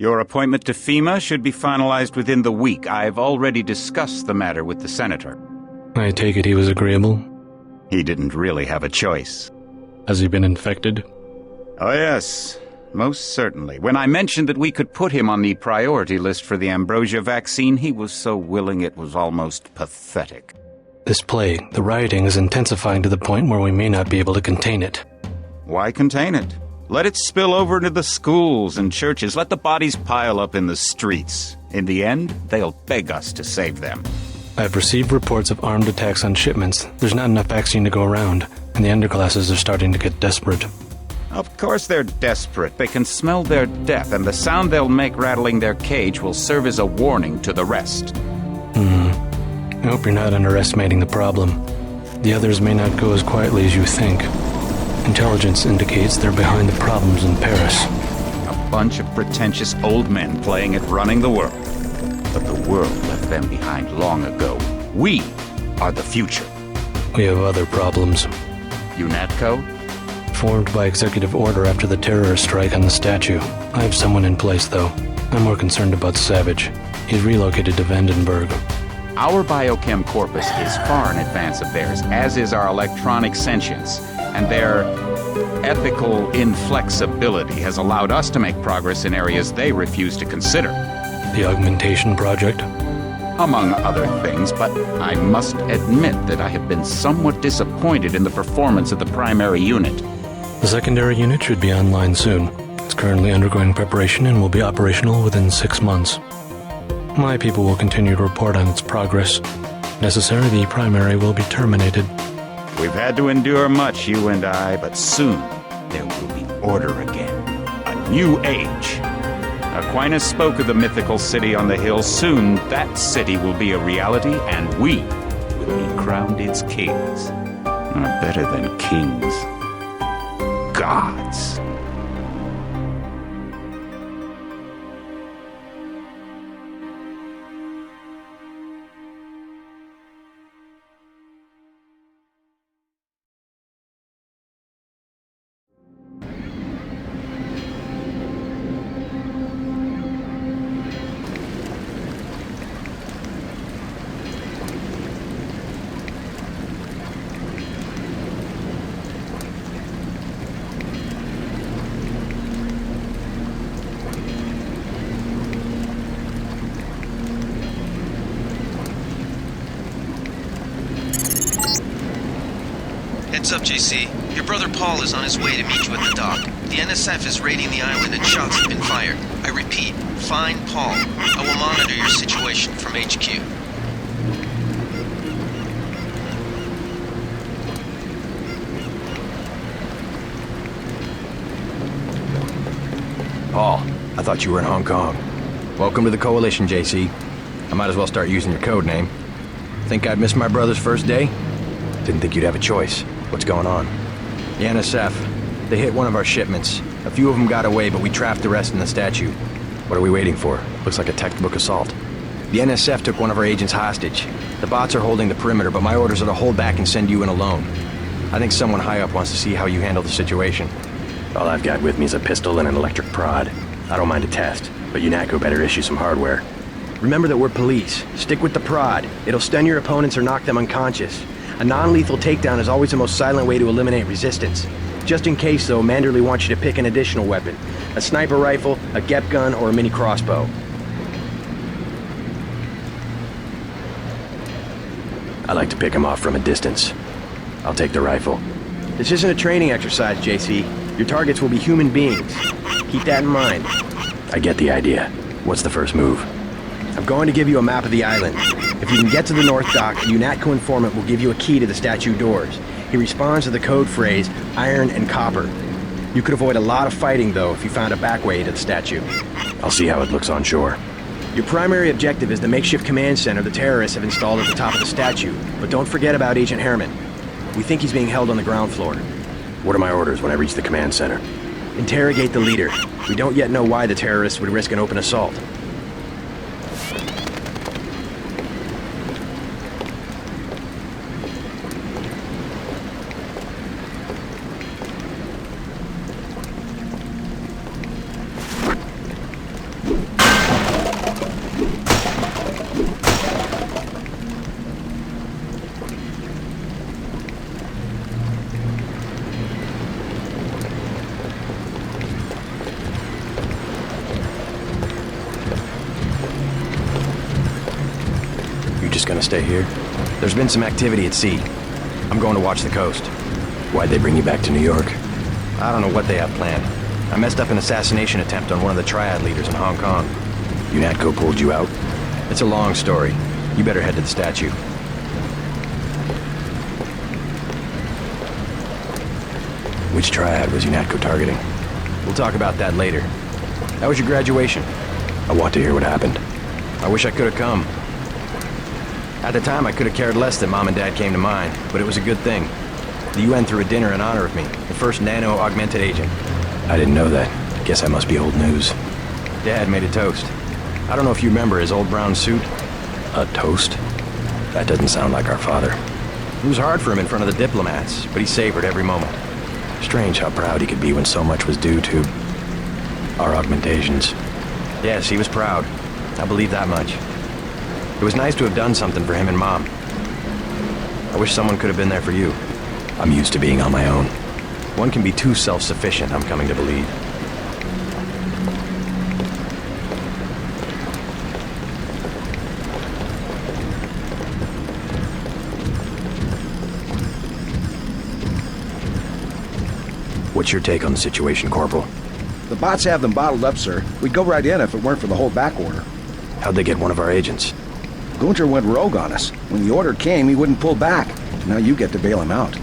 Your appointment to FEMA should be finalized within the week. I've already discussed the matter with the senator. I take it he was agreeable? He didn't really have a choice. Has he been infected? Oh yes, most certainly. When I mentioned that we could put him on the priority list for the ambrosia vaccine, he was so willing it was almost pathetic. This plague, the rioting, is intensifying to the point where we may not be able to contain it. Why contain it? Let it spill over into the schools and churches. Let the bodies pile up in the streets. In the end, they'll beg us to save them. I've received reports of armed attacks on shipments. There's not enough vaccine to go around, and the underclasses are starting to get desperate. Of course they're desperate. They can smell their death, and the sound they'll make rattling their cage will serve as a warning to the rest. I hope you're not underestimating the problem. The others may not go as quietly as you think. Intelligence indicates they're behind the problems in Paris. A bunch of pretentious old men playing at running the world. But the world left them behind long ago. We are the future. We have other problems. UNATCO? Formed by executive order after the terrorist strike on the statue. I have someone in place, though. I'm more concerned about Savage. He's relocated to Vandenberg. Our biochem corpus is far in advance of theirs, as is our electronic sentience, and their ethical inflexibility has allowed us to make progress in areas they refuse to consider. The augmentation project? Among other things, but I must admit that I have been somewhat disappointed in the performance of the primary unit. The secondary unit should be online soon. It's currently undergoing preparation and will be operational within 6 months. My people will continue to report on its progress. If necessary, the primary will be terminated. We've had to endure much, you and I, but soon there will be order again. A new age. Aquinas spoke of the mythical city on the hill. Soon that city will be a reality, and we will be crowned its kings. Not better than kings. Gods. Heads up, JC. Your brother Paul is on his way to meet you at the dock. The NSF is raiding the island and shots have been fired. I repeat, find Paul. I will monitor your situation from HQ. Paul, I thought you were in Hong Kong. Welcome to the Coalition, JC. I might as well start using your code name. Think I'd miss my brother's first day? Didn't think you'd have a choice. What's going on? The NSF. They hit one of our shipments. A few of them got away, but we trapped the rest in the statue. What are we waiting for? Looks like a textbook assault. The NSF took one of our agents hostage. The bots are holding the perimeter, but my orders are to hold back and send you in alone. I think someone high up wants to see how you handle the situation. All I've got with me is a pistol and an electric prod. I don't mind a test, but UNATCO better issue some hardware. Remember that we're police. Stick with the prod. It'll stun your opponents or knock them unconscious. A non-lethal takedown is always the most silent way to eliminate resistance. Just in case, though, Manderley wants you to pick an additional weapon. A sniper rifle, a GEP gun, or a mini crossbow. I like to pick him off from a distance. I'll take the rifle. This isn't a training exercise, JC. Your targets will be human beings. Keep that in mind. I get the idea. What's the first move? I'm going to give you a map of the island. If you can get to the North Dock, the UNATCO informant will give you a key to the statue doors. He responds to the code phrase, iron and copper. You could avoid a lot of fighting, though, if you found a back way to the statue. I'll see how it looks on shore. Your primary objective is the makeshift command center the terrorists have installed at the top of the statue. But don't forget about Agent Herman. We think he's being held on the ground floor. What are my orders when I reach the command center? Interrogate the leader. We don't yet know why the terrorists would risk an open assault. stay here? There's been some activity at sea. I'm going to watch the coast. Why'd they bring you back to New York? I don't know what they have planned. I messed up an assassination attempt on one of the triad leaders in Hong Kong. UNATCO pulled you out? It's a long story. You better head to the statue. Which triad was UNATCO targeting? We'll talk about that later. How was your graduation? I want to hear what happened. I wish I could have come. At the time, I could have cared less that Mom and Dad came to mine, but it was a good thing. The UN threw a dinner in honor of me, the first nano-augmented agent. I didn't know that. Guess I must be old news. Dad made a toast. I don't know if you remember his old brown suit. A toast? That doesn't sound like our father. It was hard for him in front of the diplomats, but he savored every moment. Strange how proud he could be when so much was due to our augmentations. Yes, he was proud. I believe that much. It was nice to have done something for him and Mom. I wish someone could have been there for you. I'm used to being on my own. One can be too self-sufficient, I'm coming to believe. What's your take on the situation, Corporal? The bots have them bottled up, sir. We'd go right in if it weren't for the whole back order. How'd they get one of our agents? Gunter went rogue on us. When the order came, he wouldn't pull back. Now you get to bail him out.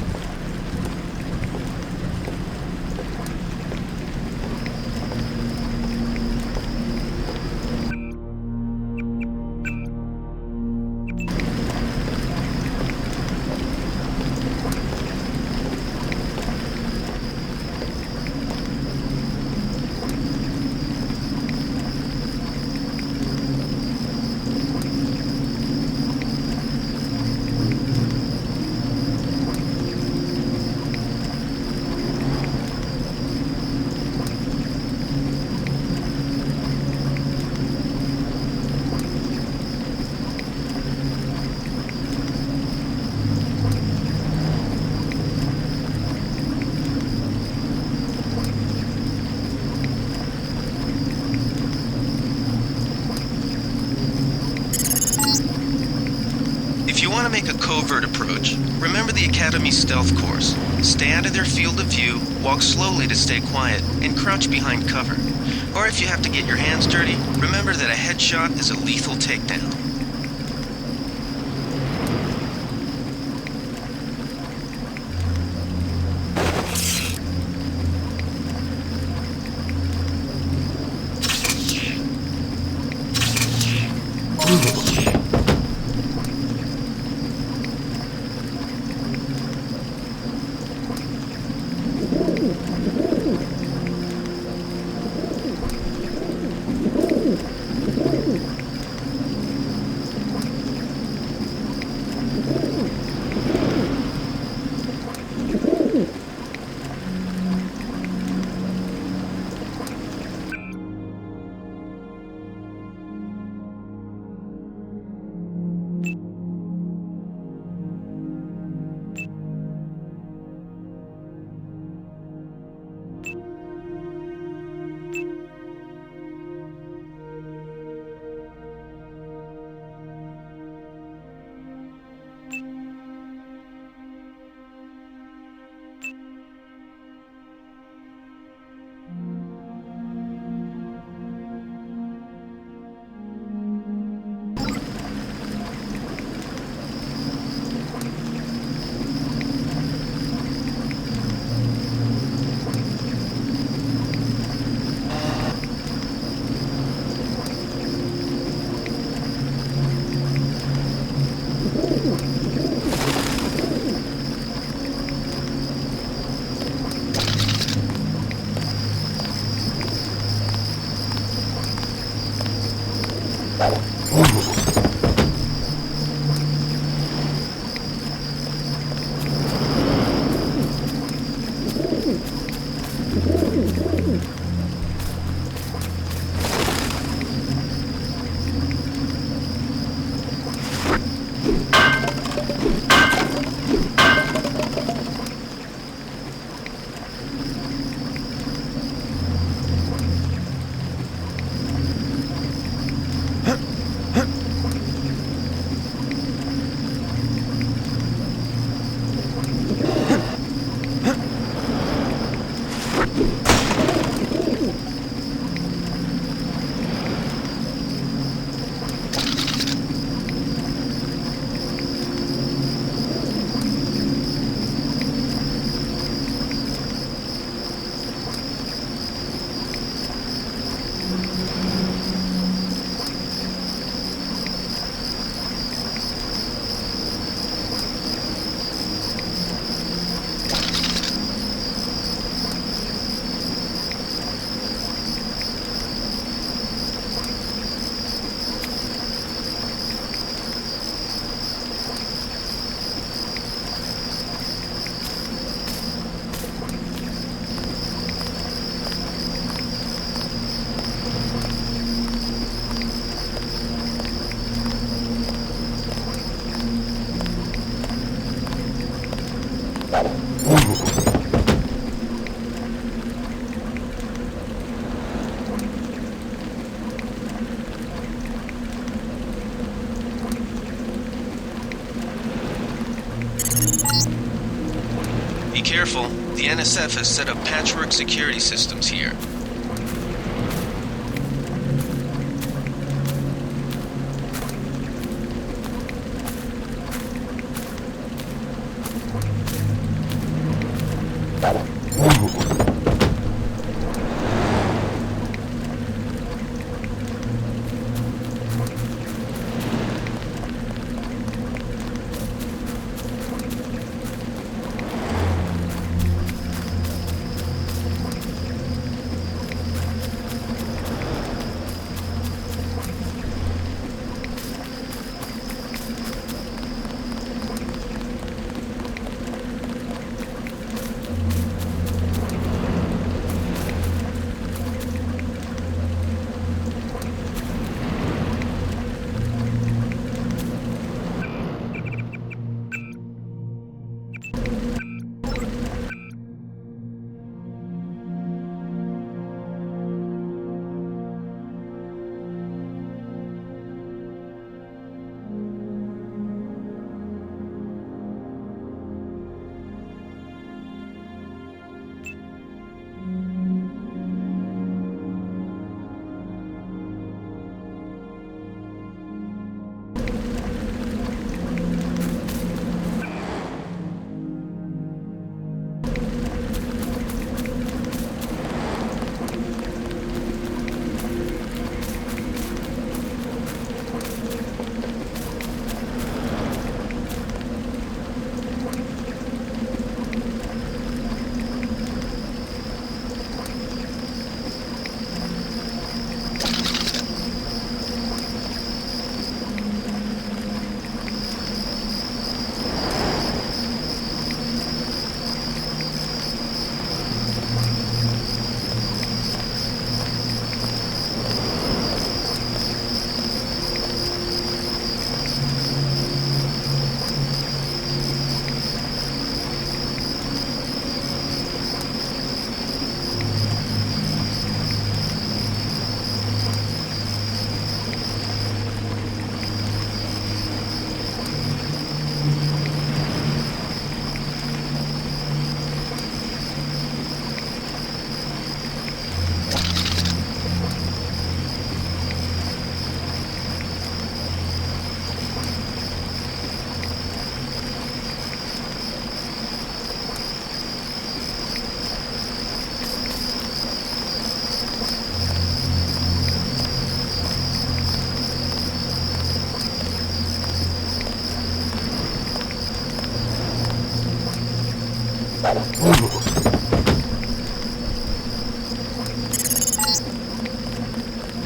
If you want to make a covert approach, remember the Academy stealth course. Stay out of their field of view, walk slowly to stay quiet, and crouch behind cover. Or if you have to get your hands dirty, remember that a headshot is a lethal takedown. Be careful. The NSF has set up patchwork security systems here.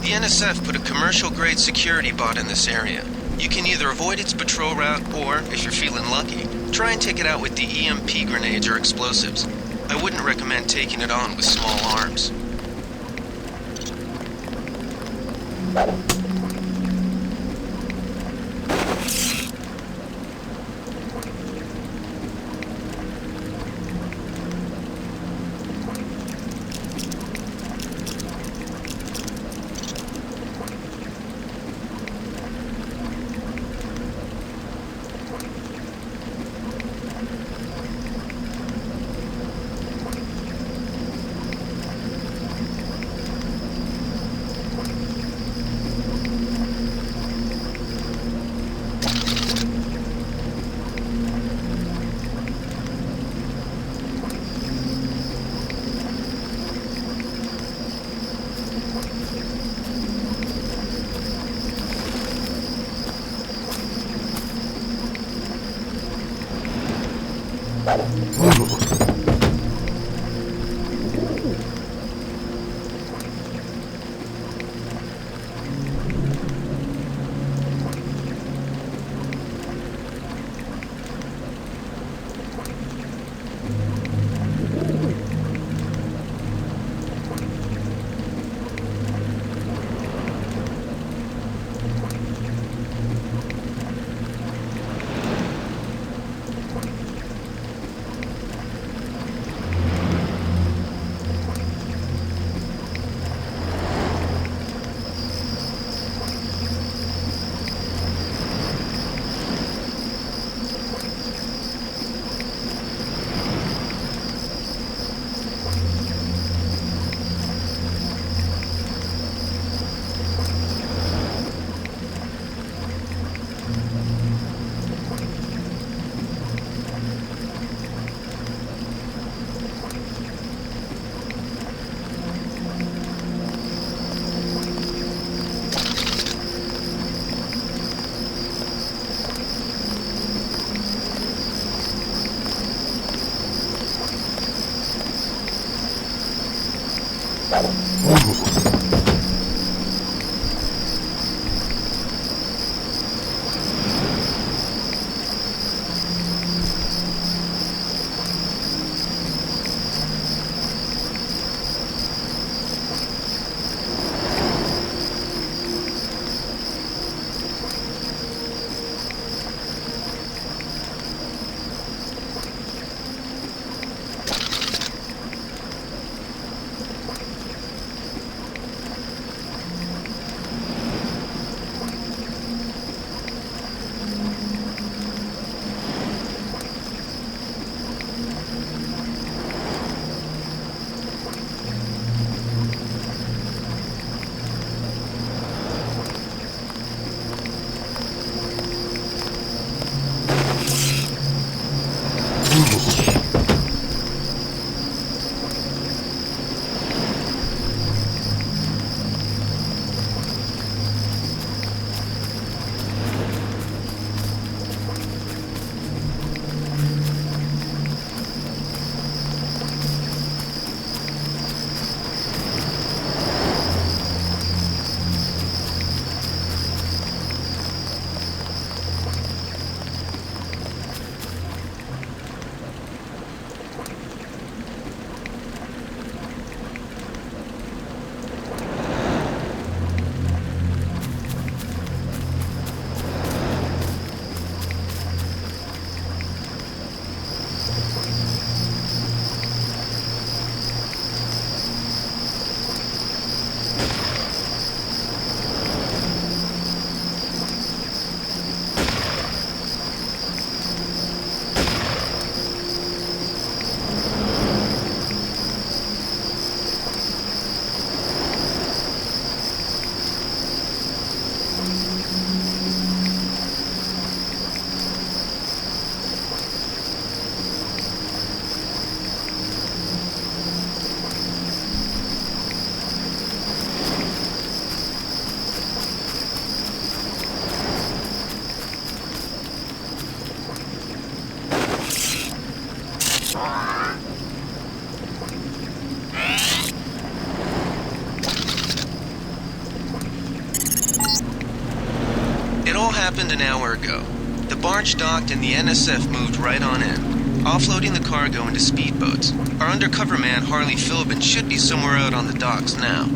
The NSF put a commercial-grade security bot in this area. You can either avoid its patrol route, or, if you're feeling lucky, try and take it out with the EMP grenades or explosives. I wouldn't recommend taking it on with small arms. Happened an hour ago. The barge docked and the NSF moved right on in, offloading the cargo into speedboats. Our undercover man, Harley Philbin, should be somewhere out on the docks now.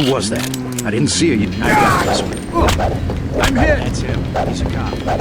Who was that? I didn't see you. I got this one. I'm hit! That's him. He's a cop.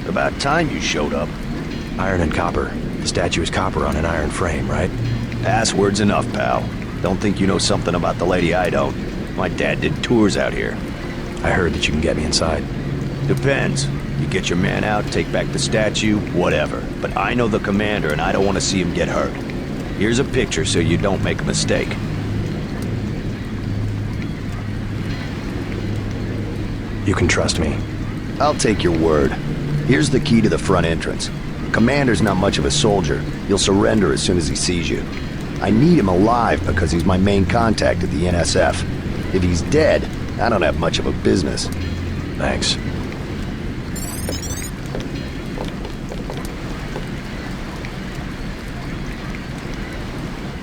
About time you showed up. Iron and copper. The statue is copper on an iron frame, right? Password's enough, pal. Don't think you know something about the lady I don't. My dad did tours out here. I heard that you can get me inside. Depends. You get your man out, take back the statue, whatever. But I know the commander and I don't want to see him get hurt. Here's a picture so you don't make a mistake. You can trust me. I'll take your word. Here's the key to the front entrance. Commander's not much of a soldier. He'll surrender as soon as he sees you. I need him alive because he's my main contact at the NSF. If he's dead, I don't have much of a business. Thanks.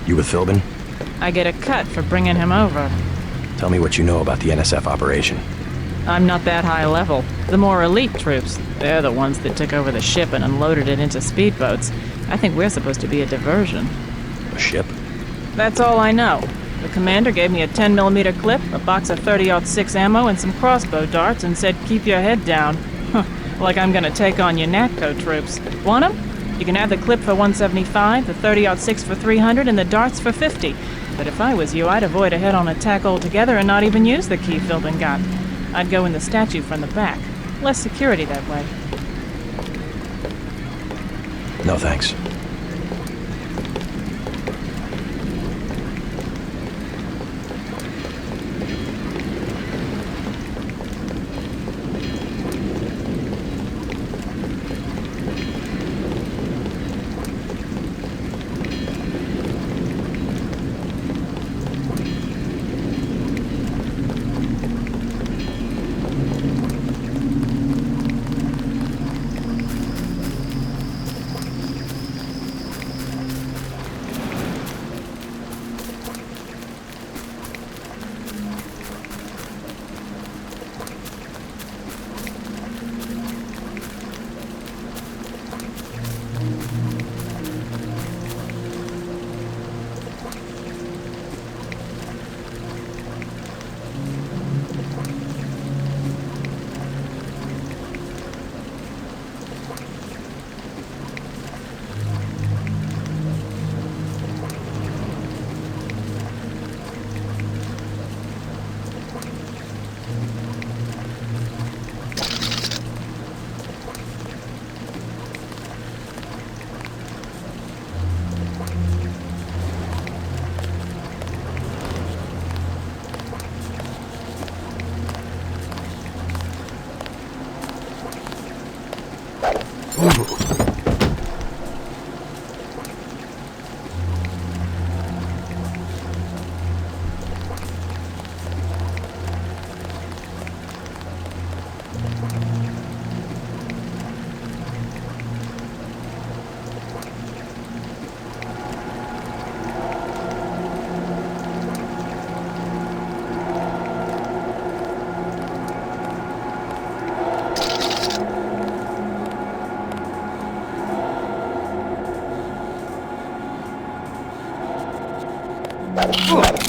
You with Philbin? I get a cut for bringing him over. Tell me what you know about the NSF operation. I'm not that high level. The more elite troops, they're the ones that took over the ship and unloaded it into speedboats. I think we're supposed to be a diversion. A ship? That's all I know. The commander gave me a 10mm clip, a box of 30-06 ammo, and some crossbow darts and said, keep your head down. Like I'm gonna take on your NATCO troops. Want 'em? You can have the clip for 175, the 30-06 for 300, and the darts for 50. But if I was you, I'd avoid a head-on attack altogether and not even use the key Philbin got. I'd go in the statue from the back. Less security that way. No thanks.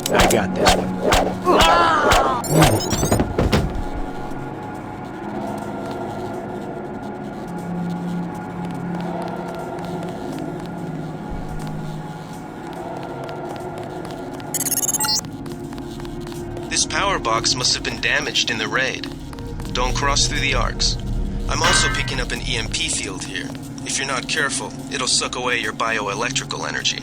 I got this one. This power box must have been damaged in the raid. Don't cross through the arcs. I'm also picking up an EMP field here. If you're not careful, it'll suck away your bioelectrical energy.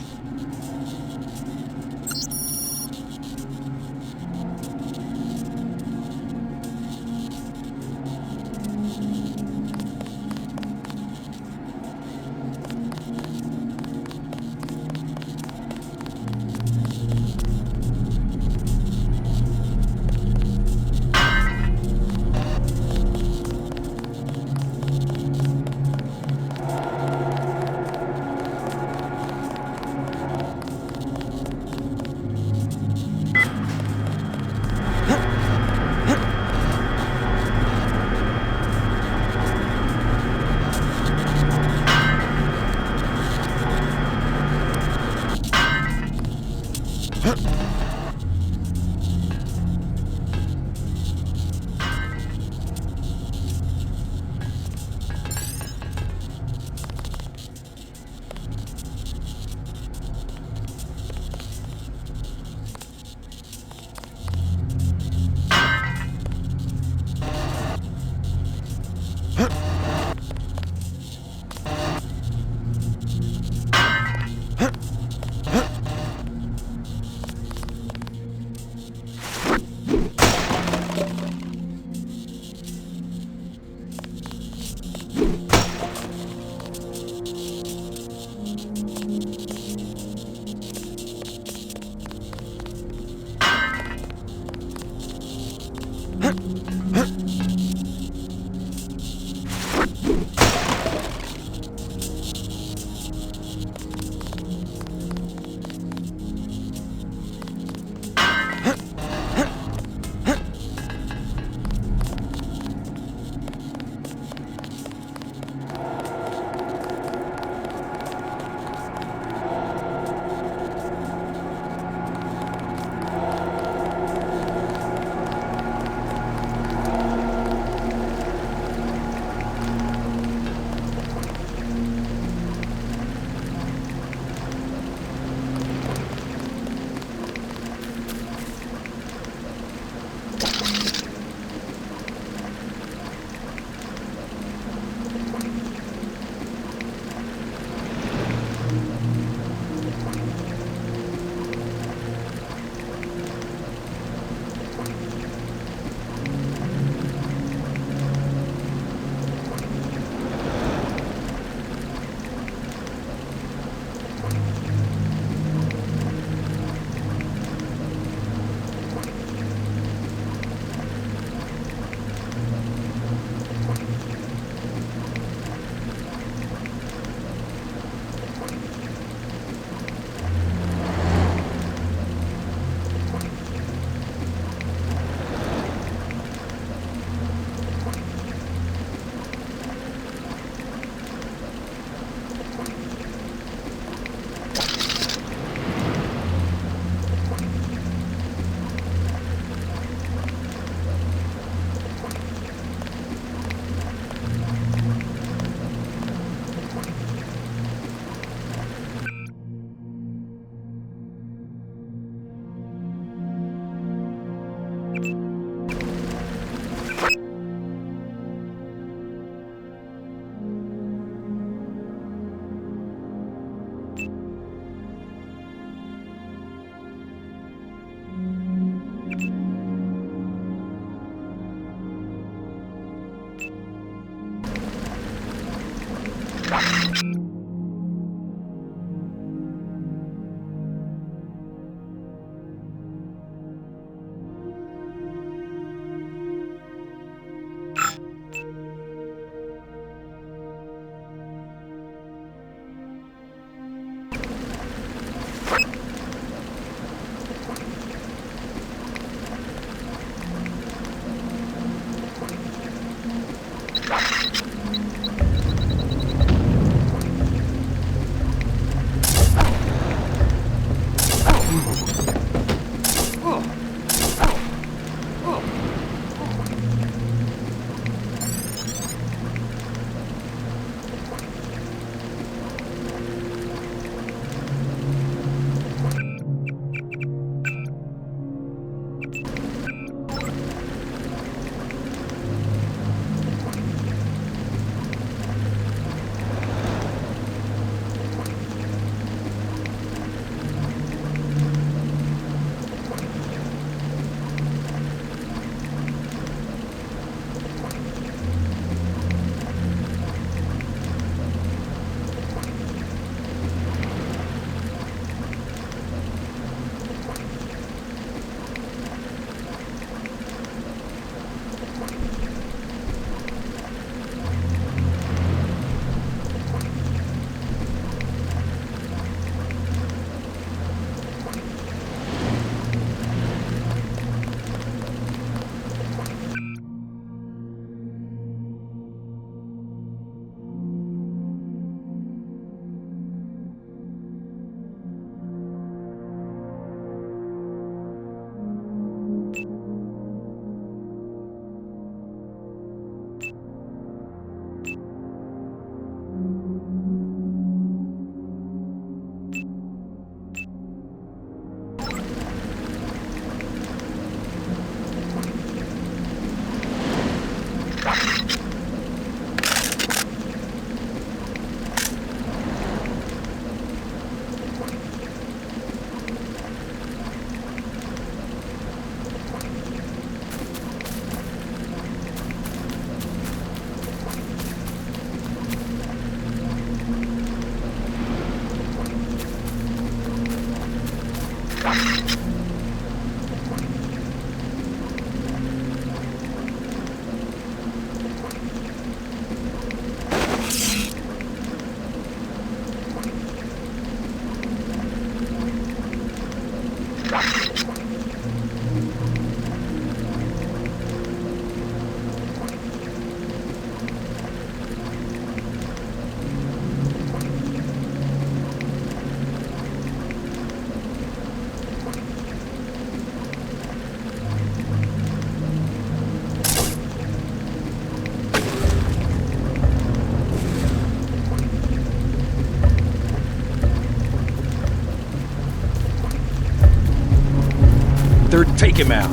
Third, take him out.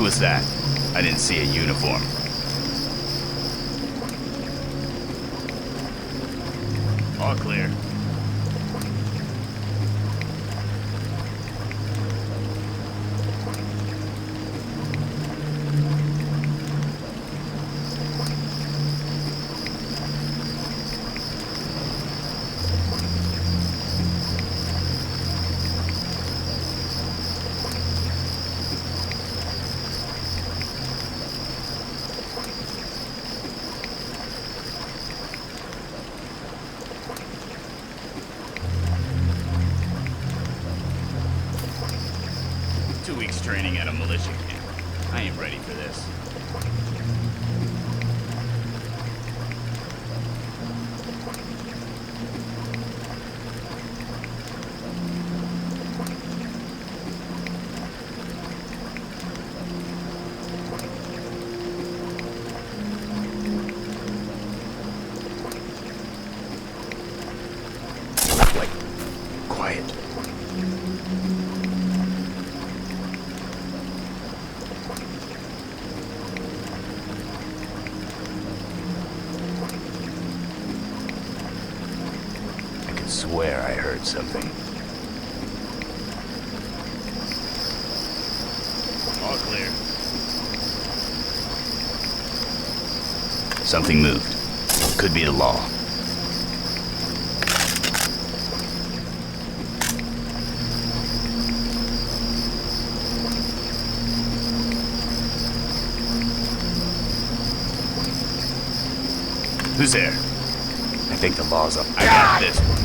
was that? I didn't see a uniform. All clear. Training at a militia camp. I ain't ready for this. Quiet. Swear I heard something. All clear. Something moved. Could be the law. Who's there? I think the law's up. I got this one.